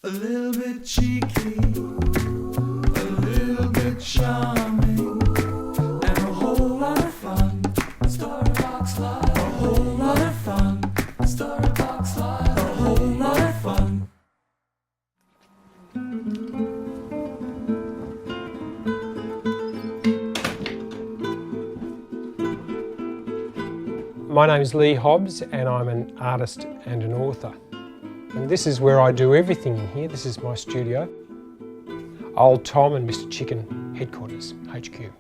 A little bit cheeky, a little bit charming, and a whole lot of fun. Storybox Live. A whole lot of fun. Storybox Live. A whole lot of fun. My name is Leigh Hobbs and I'm an artist and an author. And this is where I do everything in here. This is my studio. Old Tom and Mr. Chicken headquarters, HQ.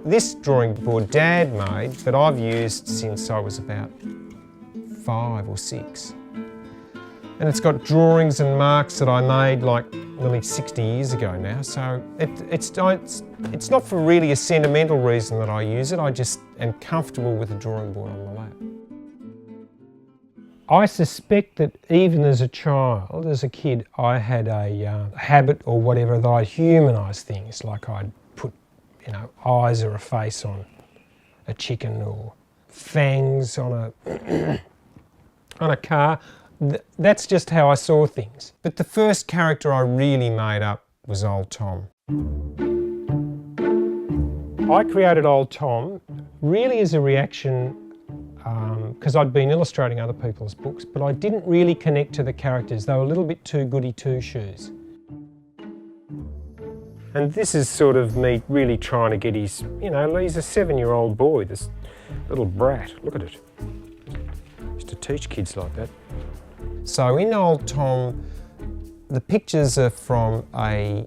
This drawing board Dad made, but I've used since I was about 5 or 6. And it's got drawings and marks that I made like nearly 60 years ago now, so it's not for really a sentimental reason that I use it. I just am comfortable with the drawing board on my lap. I suspect that even as a child, as a kid, I had a habit or whatever that I'd humanise things, like I'd put, eyes or a face on a chicken or fangs on a car. That's just how I saw things. But the first character I really made up was Old Tom. I created Old Tom really as a reaction because I'd been illustrating other people's books, but I didn't really connect to the characters. They were a little bit too goody two-shoes. And this is sort of me really trying to get his, he's a 7-year-old boy, this little brat. Look at it. Used to teach kids like that. So in Old Tom, the pictures are from a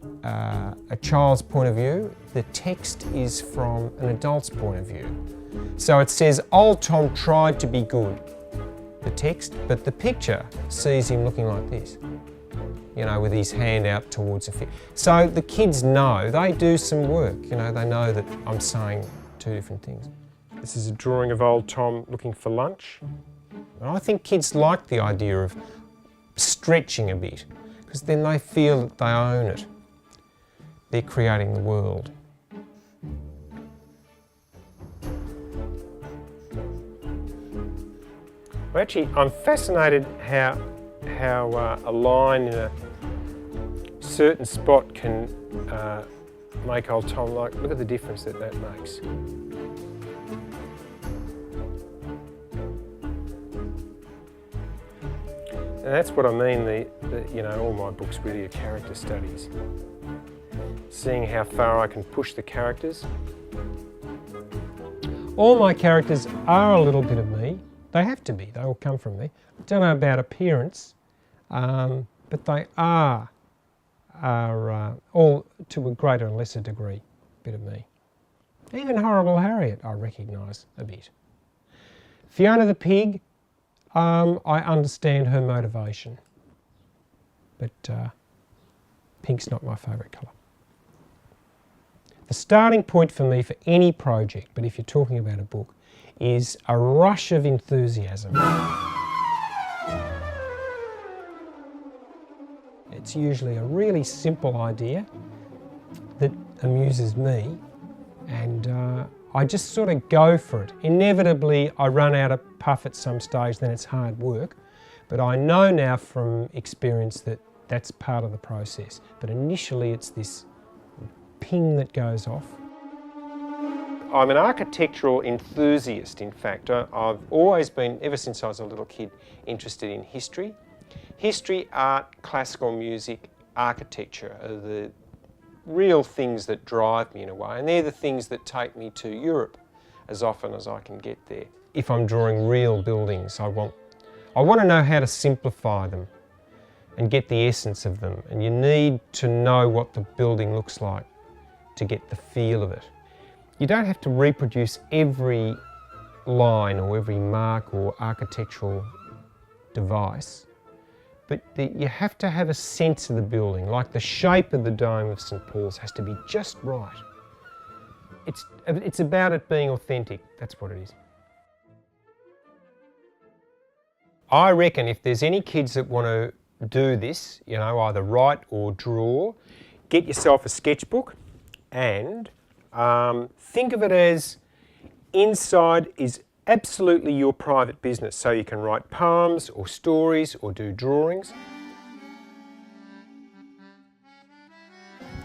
child's point of view. The text is from an adult's point of view. So it says, Old Tom tried to be good, the text, but the picture sees him looking like this, with his hand out towards a fish. So the kids know, they do some work, they know that I'm saying 2 different things. This is a drawing of Old Tom looking for lunch. And I think kids like the idea of stretching a bit, because then they feel that they own it. They're creating the world. Well, actually, I'm fascinated how a line in a certain spot can make Old Tom look at the difference that makes. And that's what I mean, all my books really are character studies. Seeing how far I can push the characters. All my characters are a little bit of me. They have to be, they all come from me. I don't know about appearance, but they are all, to a greater and lesser degree, a bit of me. Even Horrible Harriet I recognise a bit. Fiona the pig, I understand her motivation, but pink's not my favourite colour. The starting point for me for any project, but if you're talking about a book, is a rush of enthusiasm. It's usually a really simple idea that amuses me, and I just sort of go for it. Inevitably, I run out of puff at some stage, then it's hard work. But I know now from experience that that's part of the process. But initially, it's this ping that goes off. I'm an architectural enthusiast, in fact. I've always been, ever since I was a little kid, interested in history. History, art, classical music, architecture are the real things that drive me in a way, and they're the things that take me to Europe as often as I can get there. If I'm drawing real buildings, I want to know how to simplify them and get the essence of them, and you need to know what the building looks like to get the feel of it. You don't have to reproduce every line or every mark or architectural device, but you have to have a sense of the building, like the shape of the dome of St Paul's has to be just right. It's about it being authentic, that's what it is. I reckon if there's any kids that want to do this, either write or draw, get yourself a sketchbook and think of it as inside is absolutely your private business, so you can write poems or stories or do drawings.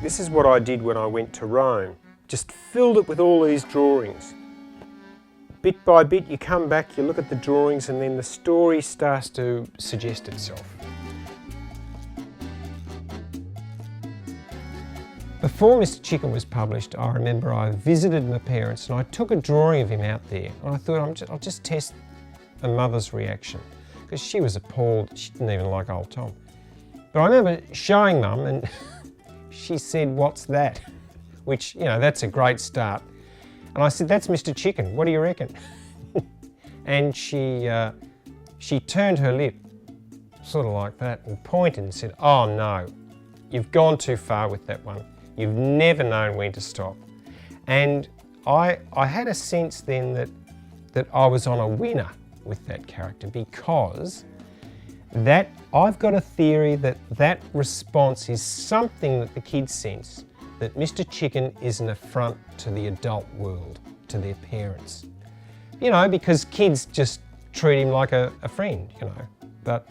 This is what I did when I went to Rome. Just filled it with all these drawings. Bit by bit you come back, you look at the drawings, and then the story starts to suggest itself. Before Mr. Chicken was published, I remember I visited my parents and I took a drawing of him out there, and I thought I'll just test a mother's reaction, because she was appalled. She didn't even like old Tom. But I remember showing Mum, and she said, "What's that?" Which, you know, that's a great start. And I said, "That's Mr. Chicken, what do you reckon?" And she turned her lip, sort of like that, and pointed and said, "Oh no, you've gone too far with that one. You've never known when to stop." And I had a sense then that I was on a winner with that character, because I've got a theory that response is something that the kids sense, that Mr. Chicken is an affront to the adult world, to their parents. You know, because kids just treat him like a friend, you know. But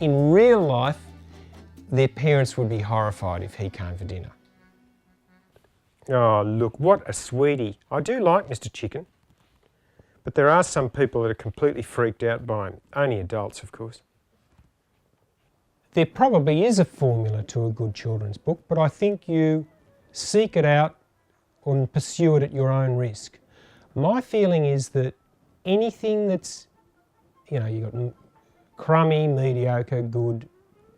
in real life, their parents would be horrified if he came for dinner. Oh, look, what a sweetie. I do like Mr. Chicken. But there are some people that are completely freaked out by him. Only adults, of course. There probably is a formula to a good children's book, but I think you seek it out and pursue it at your own risk. My feeling is that anything that's, you know, you've got crummy, mediocre, good,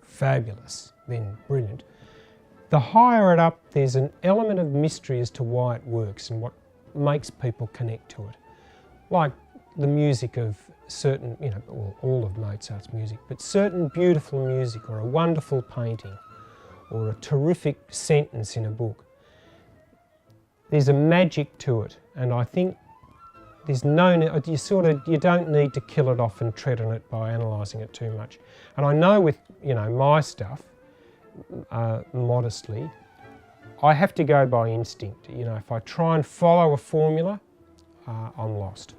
fabulous, then brilliant. The higher it up, there's an element of mystery as to why it works and what makes people connect to it. Like the music of certain, you know, well, all of Mozart's music, but certain beautiful music, or a wonderful painting, or a terrific sentence in a book. There's a magic to it, and I think there's you don't need to kill it off and tread on it by analysing it too much. And I know with, you know, my stuff, modestly, I have to go by instinct. You know, if I try and follow a formula, I'm lost.